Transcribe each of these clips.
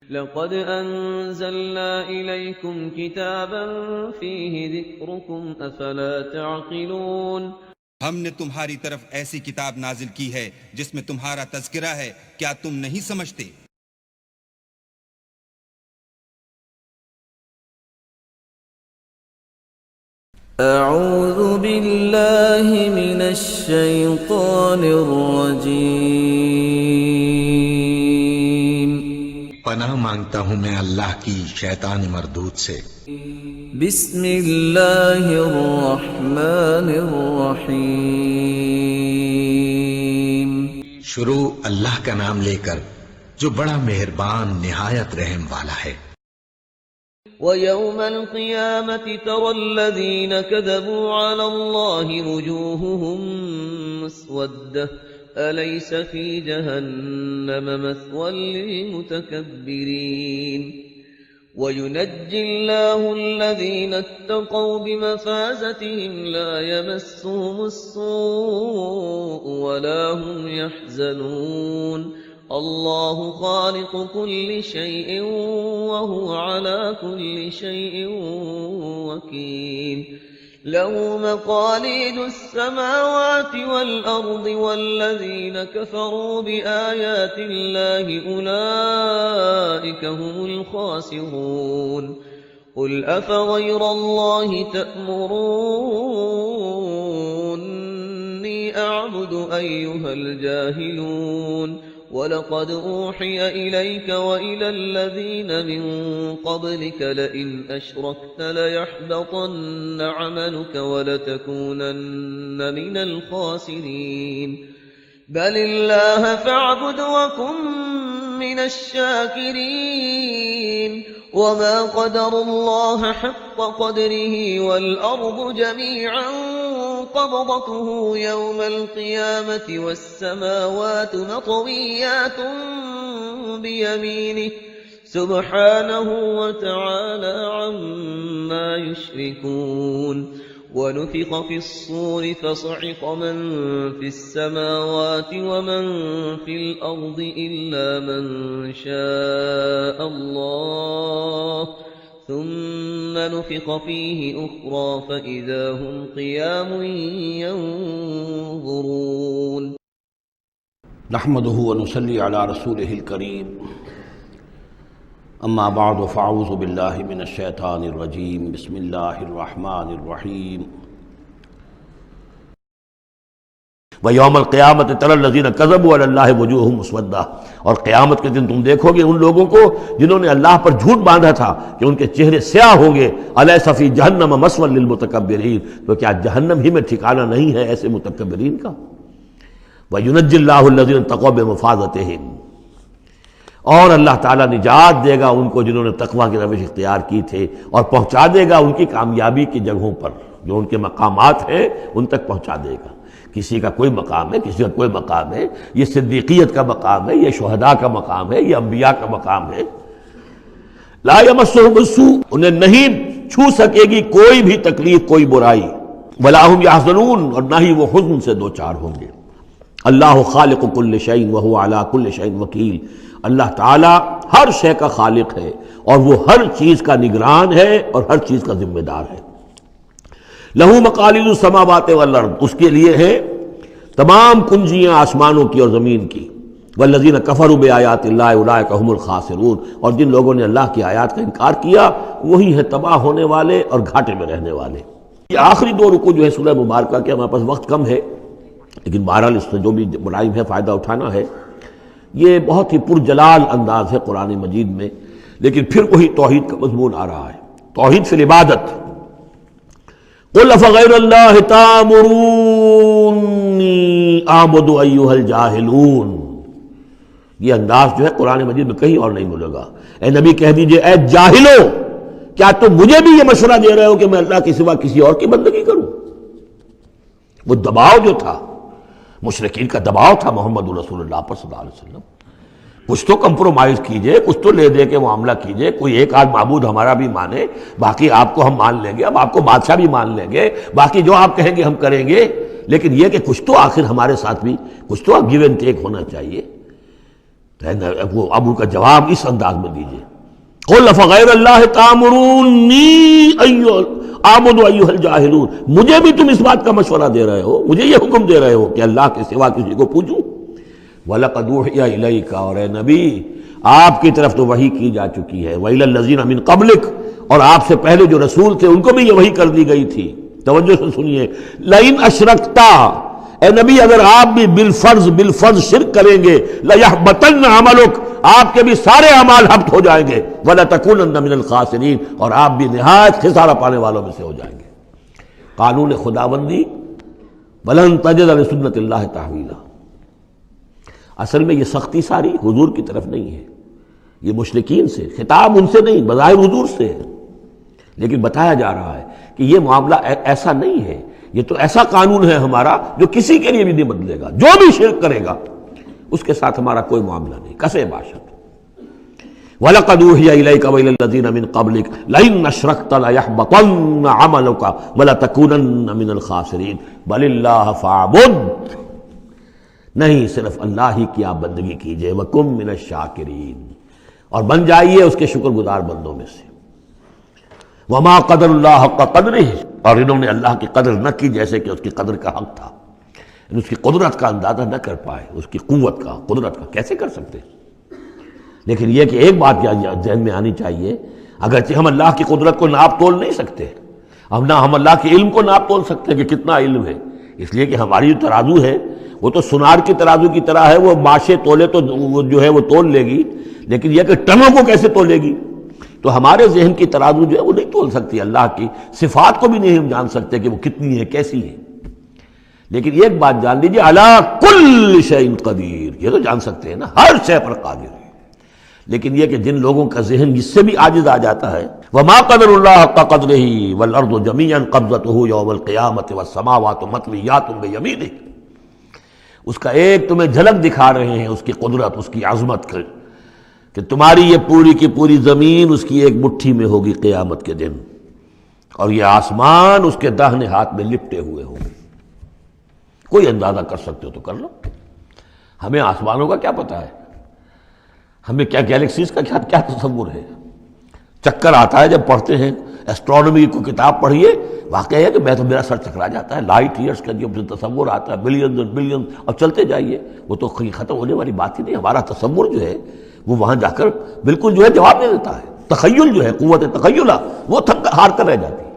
لقد أنزلنا إليكم كتابا فيه ذكركم أفلا تعقلون ہم نے تمہاری طرف ایسی کتاب نازل کی ہے جس میں تمہارا تذکرہ ہے، کیا تم نہیں سمجھتے؟ اعوذ باللہ من الشیطان الرجیم، پناہ مانگتا ہوں میں اللہ کی شیطان مردود سے۔ بسم اللہ الرحمن الرحیم، شروع اللہ کا نام لے کر جو بڑا مہربان نہایت رحم والا ہے۔ وَيَوْمَ الْقِيَامَةِ تَرَى الَّذِينَ كَذَبُوا عَلَى اللَّهِ وُجُوهُهُمْ مُسْوَدَّةٌ أَلَيْسَ فِي جَهَنَّمَ مَثْوًى لِلْمُتَكَبِّرِينَ وَيُنَجِّي اللَّهُ الَّذِينَ اتَّقَوْا بِمَفَازَتِهِمْ لَا يَمَسُّهُمُ السُّوءُ وَلَا هُمْ يَحْزَنُونَ اللہ خالق كل شيء وهو على كل شيء وكيل له مقاليد السماوات والأرض والذين كفروا بآيات الله أولئك هم الخاسرون قل أفغير الله تأمروني أعبد أيها الجاهلون وَلَقَدْ أُوحِيَ إِلَيْكَ وَإِلَى الَّذِينَ مِن قَبْلِكَ لَئِنْ أَشْرَكْتَ لَيَحْبَطَنَّ عَمَلُكَ وَلَتَكُونَنَّ مِنَ الْخَاسِرِينَ بَلِ اللَّهَ فَاعْبُدْ وَكُن مِّنَ الشَّاكِرِينَ وَمَا قَدَرُوا اللَّهَ حَقَّ قَدْرِهِ وَالْأَرْضُ جَمِيعًا قبضته يوم القيامة والسماوات مطويات بيمينه سبحانه وتعالى عما يشركون ونفخ في الصور فصعق من في السماوات ومن في الأرض إلا من شاء الله ثم نفخ فيه أخرى فإذا هم قيام ينظرون نحمده ونصلي على رسوله الكريم أما بعد فأعوذ بالله من الشيطان الرجيم بسم الله الرحمن الرحيم وَيَوْمَ الْقِيَامَةِ تَرَى الَّذِينَ كَذَبُوا عَلَى اللَّهِ وُجُوهُهُمْ مُسْوَدَّةٌ، اور قیامت کے دن تم دیکھو گے ان لوگوں کو جنہوں نے اللہ پر جھوٹ باندھا تھا کہ ان کے چہرے سیاہ ہوں گے۔ أَلَيْسَ فِي جَهَنَّمَ مَثْوًى لِلْمُتَكَبِّرِينَ، تو کیا جہنم ہی میں ٹھکانہ نہیں ہے ایسے متکبرین کا؟ وَيُنَجِّي اللَّهُ الَّذِينَ اتَّقَوْا بِمَفَازَتِهِمْ، اور اللہ تعالیٰ نجات دے گا ان کو جنہوں نے تقوی کی روش اختیار کی تھے، اور پہنچا دے گا ان کی کامیابی کی جگہوں پر، جو ان کے مقامات ہیں ان تک پہنچا دے گا۔ کسی کا کوئی مقام ہے، کسی کا کوئی مقام ہے، یہ صدیقیت کا مقام ہے، یہ شہداء کا مقام ہے، یہ انبیاء کا مقام ہے۔ لا یمسہم السوء، انہیں نہیں چھو سکے گی کوئی بھی تکلیف، کوئی برائی۔ ولا ہم یحزنون، اور نہ ہی وہ حزن سے دوچار ہوں گے۔ اللہ خالق کل شیء وہو علی کل شیء وکیل، اللہ تعالی ہر شے کا خالق ہے اور وہ ہر چیز کا نگران ہے اور ہر چیز کا ذمہ دار ہے۔ لہو مقالید السماوات والارض، اس کے لیے ہے تمام کنجیاں آسمانوں کی اور زمین کی۔ والذین کفروا بآیات اللہ اولئک هم الخاسرون، اور جن لوگوں نے اللہ کی آیات کا انکار کیا وہی ہے تباہ ہونے والے اور گھاٹے میں رہنے والے۔ یہ آخری دو رکوع جو ہے سورہ مبارکہ کے، ہمارے پاس وقت کم ہے لیکن بہرحال اس سے جو بھی ملائم ہے فائدہ اٹھانا ہے۔ یہ بہت ہی پرجلال انداز ہے قرآن مجید میں، لیکن پھر وہی توحید کا مضمون آ رہا ہے، توحید فی العبادت۔ قل افغیر اللہ تامرونی اعبد ایھا الجاہلون، یہ انداز جو ہے قرآن مجید میں کہیں اور نہیں ملے گا۔ اے نبی کہہ دیجئے اے جاہلو، کیا تم مجھے بھی یہ مشورہ دے رہے ہو کہ میں اللہ کے سوا کسی اور کی بندگی کروں؟ وہ دباؤ جو تھا، مشرکین کا دباؤ تھا محمد رسول اللہ پر صلی اللہ علیہ وسلم، کچھ تو کمپرومائز کیجئے، کچھ تو لے دے کے معاملہ کیجئے، کوئی ایک آدھ معبود ہمارا بھی مانے، باقی آپ کو ہم مان لیں گے، اب آپ کو بادشاہ بھی مان لیں گے، باقی جو آپ کہیں گے ہم کریں گے، لیکن یہ کہ کچھ تو آخر ہمارے ساتھ بھی کچھ تو گیو اینڈ ٹیک ہونا چاہیے۔ وہ ابو کا جواب اس انداز میں دیجیے، قل فغیر اللہ تامرونی اعبد ایھا الجاہلون، مجھے بھی تم اس بات کا مشورہ دے رہے ہو، مجھے یہ حکم دے رہے ہو کہ اللہ کے سوا کسی کو پوجوں؟ وَلَقَدْ أُوحِيَ إِلَيْكَ، اور اے نبی آپ کی طرف تو وحی کی جا چکی ہے، وَإِلَى الَّذِينَ مِن قَبْلِكَ، اور آپ سے پہلے جو رسول تھے ان کو بھی یہ وحی کر دی گئی تھی۔ توجہ سے سنیے، لَئِنْ أَشْرَكْتَ، اے نبی اگر آپ بھی بالفرض شرک کریں گے، لَيَحْبَطَنَّ عَمَلُكَ، آپ کے بھی سارے اعمال حبط ہو جائیں گے، وَلَتَكُونَنَّ مِنَ الْخَاسِرِينَ، اور آپ بھی نہایت خسارہ پانے والوں میں سے ہو جائیں گے۔ قانون خداوندی، وَلَن تَجِدَ لِسُنَّتِ اللَّهِ تَحْوِيلًا، اصل میں یہ سختی ساری حضور کی طرف نہیں ہے، یہ مشرکین سے، خطاب ان سے نہیں، بظاہر حضور سے ہے، لیکن بتایا جا رہا ہے کہ یہ معاملہ ایسا نہیں ہے، یہ تو ایسا قانون ہے ہمارا جو کسی کے لیے بھی نہیں بدلے گا، جو بھی شرک کرے گا اس کے ساتھ ہمارا کوئی معاملہ نہیں، کسے باشد۔ وَلَقَدْ أُوحِيَ إِلَيْكَ وَإِلَى الَّذِينَ مِن قَبْلِكَ لَئِنْ أَشْرَكْتَ لَيَحْبَطَنَّ عَمَلُكَ وَلَتَكُونَنَّ مِنَ الْخَاسِرِينَ بَلِ اللَّهَ فَاعْبُدْ، نہیں صرف اللہ ہی کی آپ بندگی کیجئے، وَكُن مِّنَ الشَّاكِرِينَ، اور بن جائیے اس کے شکر گزار بندوں میں سے۔ وَمَا قَدَرُ اللَّهَ حَقَّ قَدْرِهِ، اور انہوں نے اللہ کی قدر نہ کی جیسے کہ اس کی قدر کا حق تھا، اس کی قدرت کا اندازہ نہ کر پائے، اس کی قوت کا، قدرت کا کیسے کر سکتے؟ لیکن یہ کہ ایک بات ذہن میں آنی چاہیے، اگرچہ ہم اللہ کی قدرت کو ناپ تول نہیں سکتے، ہم اللہ کے علم کو ناپ تول سکتے ہیں کہ کتنا علم ہے، اس لیے کہ ہماری جو ترازو ہے وہ تو سونار کی ترازو کی طرح ہے، وہ ماشے تولے تو وہ جو ہے وہ تول لے گی، لیکن یہ کہ ٹنوں کو کیسے تولے گی؟ تو ہمارے ذہن کی ترازو جو ہے وہ نہیں تول سکتی، اللہ کی صفات کو بھی نہیں ہم جان سکتے کہ وہ کتنی ہے، کیسی ہے۔ لیکن ایک بات جان لیجیے، علی کل شیء قدیر، یہ تو جان سکتے ہیں نا، ہر شے پر قادر ہے۔ لیکن یہ کہ جن لوگوں کا ذہن جس سے بھی عاجز آ جاتا ہے، وما قدر اللہ حق قدرہ والارض جمیعا قبضتہ یوم القیامۃ والسماوات مطویات بیمینہ، اس کا ایک تمہیں جھلک دکھا رہے ہیں اس کی قدرت، اس کی عظمت کہ تمہاری یہ پوری کی پوری زمین اس کی ایک مٹھی میں ہوگی قیامت کے دن، اور یہ آسمان اس کے داہنے ہاتھ میں لپٹے ہوئے ہوں گے۔ کوئی اندازہ کر سکتے ہو تو کر لو، ہمیں آسمانوں کا کیا پتہ ہے، ہمیں کیا گیلیکسیز کا کیا تصور ہے؟ چکر آتا ہے جب پڑھتے ہیں ایسٹرونومی کو کتاب پڑھیے، واقعہ ہے کہ میں تو میرا سر چکرا جاتا ہے، لائٹ ایئرس کا جو تصور آتا ہے، بلینز اینڈ بلینز، اور چلتے جائیے، وہ تو ختم ہونے والی بات ہی نہیں، ہمارا تصور جو ہے وہ وہاں جا کر بالکل جو ہے جواب نہیں دیتا ہے، تخیل جو ہے، قوت تخیلہ وہ ہار کر رہ جاتی ہے۔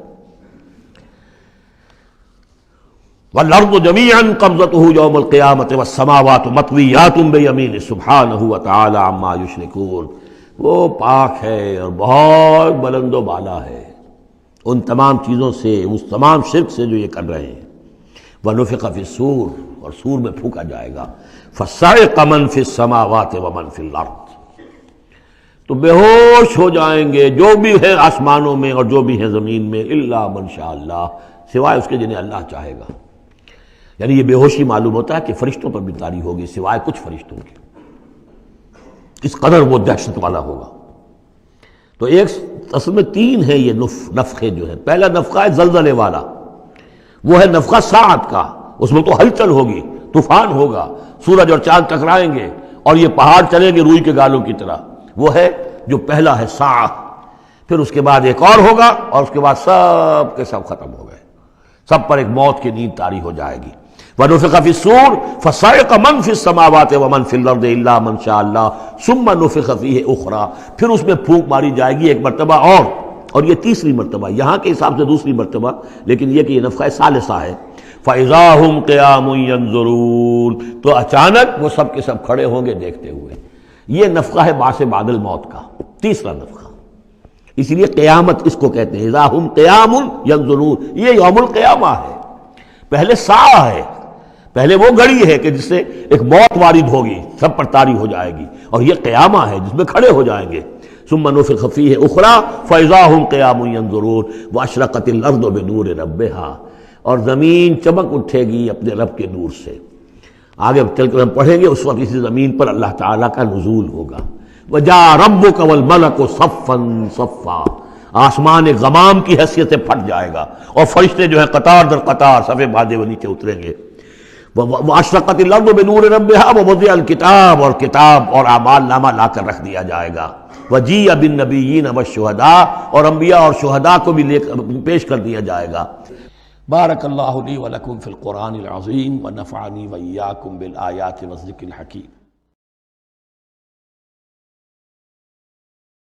وَالْأَرْضُ جَمِيعًا قَبْضَتُهُ يَوْمَ الْقِيَامَةِ وَالسَّمَاوَاتُ مَطْوِيَّاتٌ بِيَمِينِهِ سُبْحَانَهُ وَتَعَالَىٰ عَمَّا يُشْرِكُونَ، وہ پاک ہے اور بہت بلند و بالا ہے ان تمام چیزوں سے، اس تمام شرک سے جو یہ کر رہے ہیں۔ وَنُفِخَ فِي الصُّورِ، اور سور میں پھونکا جائے گا، فَصَعِقَ مَن فِي السَّمَاوَاتِ وَمَن فِي الْأَرْضِ، تو بے ہوش ہو جائیں گے جو بھی ہے آسمانوں میں اور جو بھی ہے زمین میں، الا من شاء اللہ، سوائے اس کے جنہیں اللہ چاہے گا۔ یعنی یہ بے ہوشی معلوم ہوتا ہے کہ فرشتوں پر بھی طاری ہوگی سوائے کچھ فرشتوں کے، اس قدر وہ دہشت والا ہوگا۔ تو ایک اصل میں تین ہے یہ نفخے جو ہے، پہلا نفخہ ہے زلزلے والا، وہ ہے نفخہ ساعت کا، اس میں تو ہلچل ہوگی، طوفان ہوگا، سورج اور چاند ٹکرائیں گے اور یہ پہاڑ چلیں گے روئی کے گالوں کی طرح، وہ ہے جو پہلا ہے ساعہ۔ پھر اس کے بعد ایک اور ہوگا، اور اس کے بعد سب کے سب ختم ہو گئے، سب پر ایک موت کی نیند طاری ہو جائے گی۔ وَنُفِخَ فِي الصُّورِ فَصَعِقَ مَن فِي السَّمَاوَاتِ وَمَن فِي الْأَرْضِ إِلَّا مَن شَاءَ اللَّهُ ثُمَّ نُفِخَ فِيهِ أُخْرَىٰ، پھر اس میں پھونک ماری جائے گی ایک مرتبہ اور یہ تیسری مرتبہ، یہاں کے حساب سے دوسری مرتبہ، لیکن یہ کہ یہ نفخہ ثالثہ ہے۔ فَإِذَا هُمْ قِيَامٌ يَنظُرُونَ، تو اچانک وہ سب کے سب کھڑے ہوں گے دیکھتے ہوئے۔ یہ نفخہ ہے بعث بعد الموت کا، تیسرا نفخہ، اسی لیے قیامت اس کو کہتے ہیں، اذا ہم قیام ینظرون، یہ یوم القیامہ ہے۔ پہلے ساعہ ہے، پہلے وہ گھڑی ہے کہ جس سے ایک موت وارد ہوگی، سب پر طاری ہو جائے گی، اور یہ قیامہ ہے جس میں کھڑے ہو جائیں گے۔ ثم نفخ فیہ اخری فاذا ہم قیام ینظرون واشرقت الارض بنور ربها، اور زمین چمک اٹھے گی اپنے رب کے نور سے۔ آگے چل کر ہم پڑھیں گے، اس وقت اسی زمین پر اللہ تعالیٰ کا نزول ہوگا۔ وجاء ربک والملک صفا صفا، آسمان ایک غمام کی حیثیت سے پھٹ جائے گا، اور فرشتے جو ہیں قطار در قطار صفے باندھے ہوئے نیچے اتریں گے۔ واشرقت الارض بنور ربها ووضع الکتاب، اور کتاب اور اعمال نامہ لا کر رکھ دیا جائے گا، وجیء بالنبیین والشہداء، اور انبیاء اور شہداء کو بھی پیش کر دیا جائے گا۔ بارک اللہ لی ولکم فی القرآن العظیم ونفعنی وإیاکم بالآیات والذکر الحکیم۔